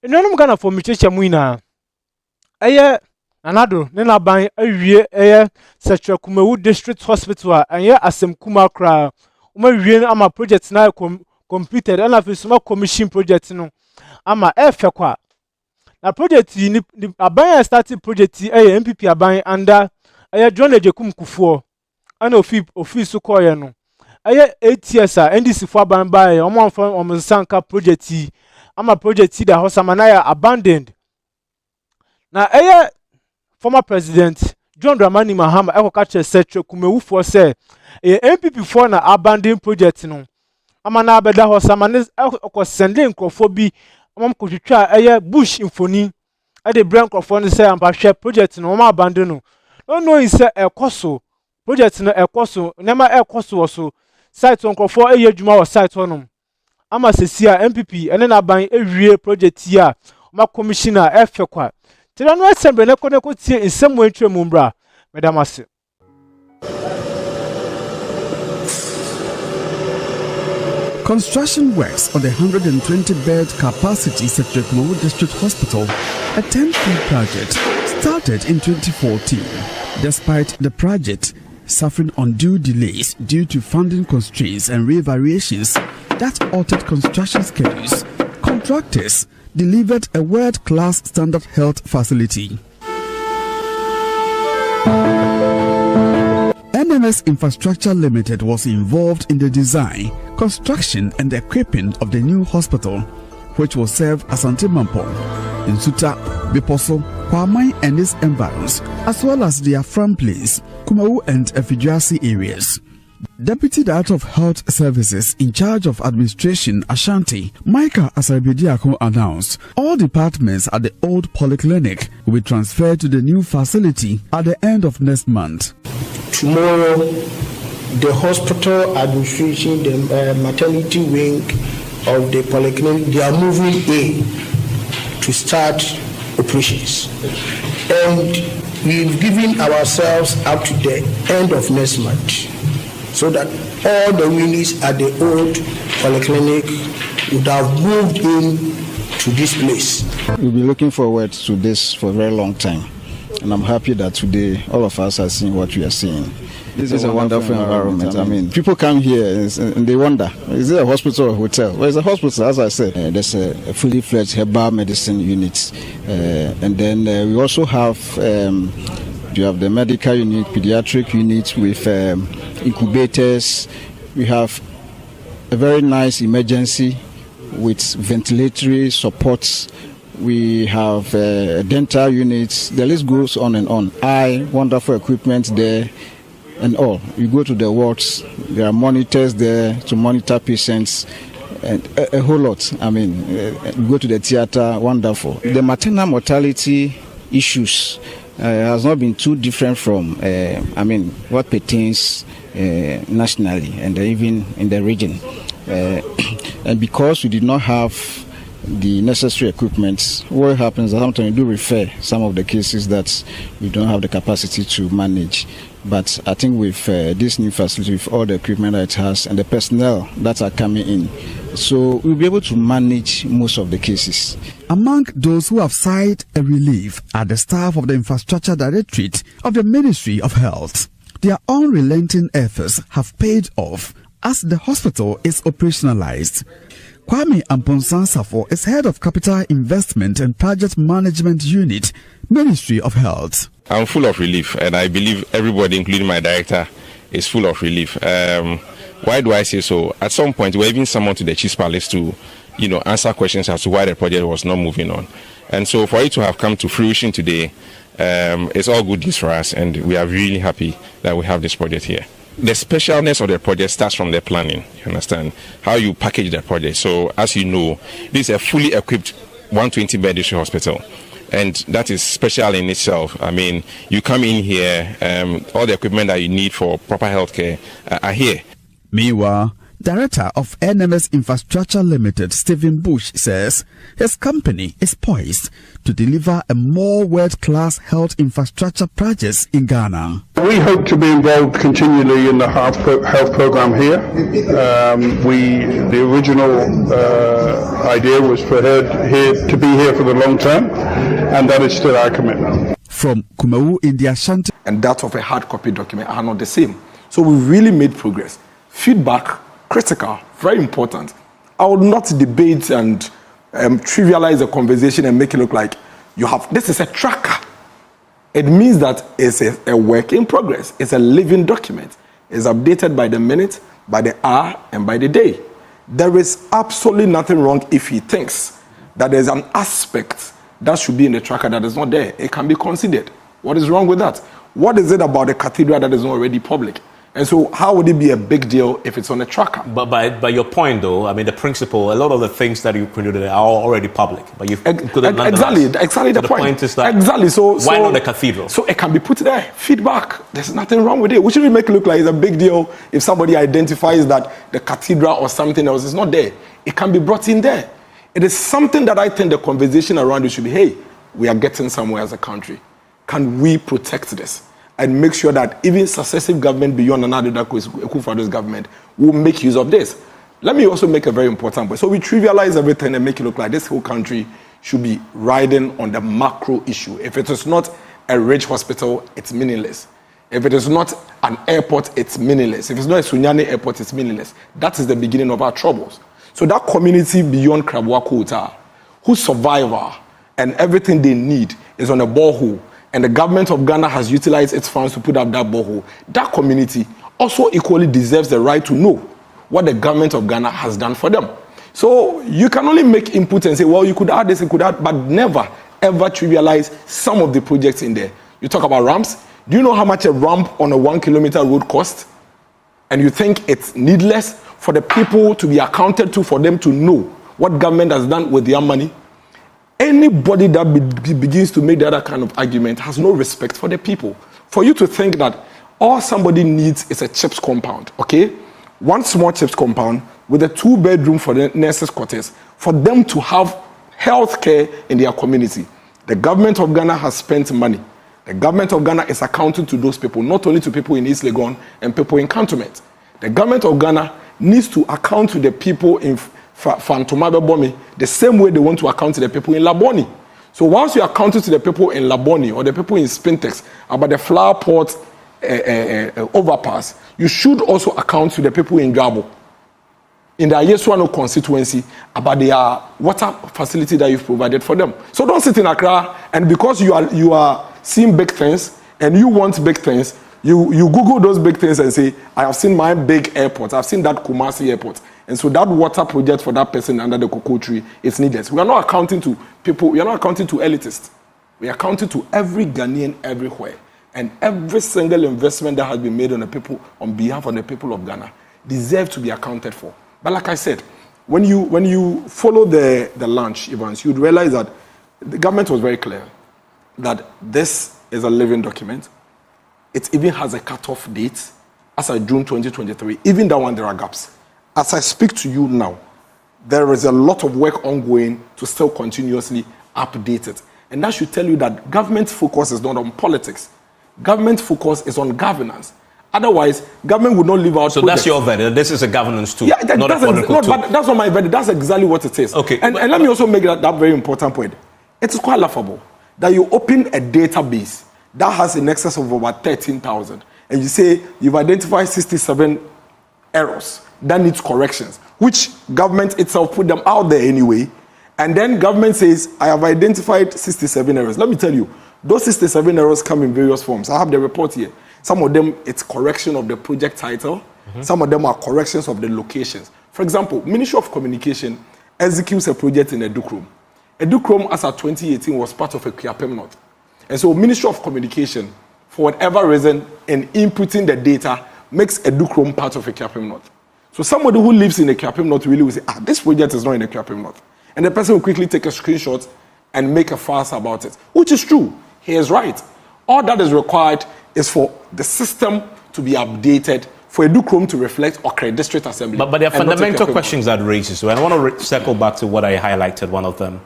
No Ghana for Michecha Muina. Aye, Nana Addo, Nana Ban, aye, Sekyere Youth District Hospital, and ye asem kuma kra. Ama project na completed, and after some commission project no. Ama kwa. Na project ni aban started project MPP aban under John Ejekum Kufuor. Ana ofi so call no. 8 years NDC for aban by omo sanka project ama project da hosama na abandoned. Na former president John Dramani Mahama catch Sekyere Youth say MPP for na abandoned project no. Ama na abeda hosama ne sending crofobia amam kotwitwa bush infoni the brand crofon say am share project no ma abandon no. No say ekoso project no ekoso nema ekoso so site on crofo adwuma was site honom ama sesia MPP ene na ban ewie project here ma commissioner efekwa tira no assembly ne ko tie nsem wantwe mu mbra madam ase. Construction works on the 120-bed capacity Sekyere Youth District Hospital, a 10-year project, started in 2014. Despite the project suffering undue delays due to funding constraints and revariations that altered construction schedules, contractors delivered a world-class standard health facility. NMS Infrastructure Limited was involved in the design, construction and equipping of the new hospital, which will serve Asante Mampong, Nsuta, Biposo, Kwamai and its environs, as well as the Afram Place, Kumawu and Efiduasi areas. Deputy Director of Health Services in charge of administration, Ashanti, Micah Asaribediako, announced all departments at the old polyclinic will be transferred to the new facility at the end of next month. Tomorrow, the hospital administration, the maternity wing of the polyclinic, they are moving in to start operations. And we've given ourselves up to the end of next month so that all the units at the old polyclinic would have moved in to this place. We've been looking forward to this for a very long time. And I'm happy that today all of us are seeing what we are seeing. This is a wonderful environment. I mean, people come here and they wonder, is it a hospital or a hotel? Well, it's a hospital, as I said. There's a fully fledged herbal medicine unit. And then we also have, you have the medical unit, pediatric unit with incubators. We have a very nice emergency with ventilatory supports. We have dental units. The list goes on and on. Wonderful equipment there and all. You go to the wards, there are monitors there to monitor patients and a whole lot. I mean, you go to the theater, wonderful. The maternal mortality issues has not been too different from, what pertains nationally and even in the region. And because we did not have the necessary equipment, what happens is sometimes we do refer some of the cases that we don't have the capacity to manage. But I think with this new facility, with all the equipment that it has and the personnel that are coming in, so we'll be able to manage most of the cases. Among those who have sighed a relief are the staff of the Infrastructure Directorate of the Ministry of Health. Their unrelenting efforts have paid off as the hospital is operationalized. Kwame Amponsansafo is head of Capital Investment and Project Management Unit, Ministry of Health. I'm full of relief, and I believe everybody, including my director, is full of relief. Why do I say so? At some point, we're even summoned to the Chief's Palace to, answer questions as to why the project was not moving on. And so for it to have come to fruition today, it's all good news for us, and we are really happy that we have this project here. The specialness of the project starts from the planning, you understand, how you package the project. So as you know, this is a fully equipped 120-bed district hospital, and that is special in itself. I mean, you come in here, all the equipment that you need for proper healthcare are here. Meanwhile, Director of NMS Infrastructure Limited, Stephen Bush, says his company is poised to deliver a more world-class health infrastructure projects in Ghana. We hope to be involved continually in the health program here. The original idea was for her to be here for the long term, and that is still our commitment. From Kumawu in the Ashanti. And that of a hard copy document are not the same. So we really made progress. Feedback, critical, very important. I will not debate and trivialize the conversation and make it look like this is a tracker. It means that it's a work in progress. It's a living document. It's updated by the minute, by the hour, and by the day. There is absolutely nothing wrong if he thinks that there's an aspect that should be in the tracker that is not there. It can be considered. What is wrong with that? What is it about the cathedral that is not already public? And so how would it be a big deal if it's on a tracker? But by your point, though, I mean, the principle, a lot of the things that you included are already public. But you've included exactly the point is that exactly. So why not the cathedral? So it can be put there. Feedback. There's nothing wrong with it. We shouldn't make it look like it's a big deal if somebody identifies that the cathedral or something else is not there. It can be brought in there. It is something that I think the conversation around it should be, hey, we are getting somewhere as a country. Can we protect this? And make sure that even successive government beyond Nana Addo Bawumia's government will make use of this. Let me also make a very important point. So we trivialize everything and make it look like this whole country should be riding on the macro issue. If it is not a rich hospital, it's meaningless. If it is not an airport, it's meaningless. If it's not a Sunyani airport, it's meaningless. That is the beginning of our troubles. So that community beyond Krabwa Kota, whose survival and everything they need is on a borehole, and the government of Ghana has utilized its funds to put up that borehole, that community also equally deserves the right to know what the government of Ghana has done for them. So you can only make input and say, well, you could add this, you could add, but never, ever trivialize some of the projects in there. You talk about ramps. Do you know how much a ramp on a 1 kilometer road costs? And you think it's needless for the people to be accounted to, for them to know what government has done with their money? Anybody that begins to make the other kind of argument has no respect for the people. For you to think that all somebody needs is a CHIPS compound, okay? One small CHIPS compound with a 2-bedroom for the nurses' quarters, for them to have health care in their community. The government of Ghana has spent money. The government of Ghana is accounting to those people, not only to people in East Legon and people in Cantonment. The government of Ghana needs to account to the people in Fantomabe Bomi the same way they want to account to the people in Laboni. So once you account to the people in Laboni or the people in Spintex about the flower port overpass, you should also account to the people in Gabo, in the Ayeswano constituency, about their water facility that you've provided for them. So don't sit in Accra, and because you are seeing big things and you want big things, you Google those big things and say, I have seen my big airport, I've seen that Kumasi airport. And so that water project for that person under the cocoa tree is needed. We are not accounting to people, we are not accounting to elitists. We are accounting to every Ghanaian everywhere. And every single investment that has been made on the people, on behalf of the people of Ghana, deserves to be accounted for. But like I said, when you follow the launch events, you'd realize that the government was very clear that this is a living document. It even has a cutoff date as of June 2023. Even that one, there are gaps. As I speak to you now, there is a lot of work ongoing to still continuously update it. And that should tell you that government focus is not on politics. Government focus is on governance. Otherwise, government would not leave out. So projects. That's your verdict. This is a governance tool, yeah, not a political tool. But that's not my verdict. That's exactly what it is. Okay. And let me also make that very important point. It is quite laughable that you open a database that has in excess of about 13,000, and you say you've identified 67 errors that needs corrections, which government itself put them out there anyway, and then government says, I have identified 67 errors. Let me tell you, those 67 errors come in various forms. I have the report here. Some of them, it's correction of the project title. Mm-hmm. Some of them are corrections of the locations. For example, Ministry of Communication executes a project in Edukrom. Edukrom, as of 2018, was part of a Kiapem North. And so Ministry of Communication, for whatever reason, in inputting the data, makes Edukrom part of a Kiapem North. So somebody who lives in a Kiapem North really will say, this project is not in a Kiapem North. And the person will quickly take a screenshot and make a fuss about it, which is true. He is right. All that is required is for the system to be updated for Edu Chrome to reflect Okre District Assembly. But there are fundamental questions that raises, so I want to circle back to what I highlighted, one of them.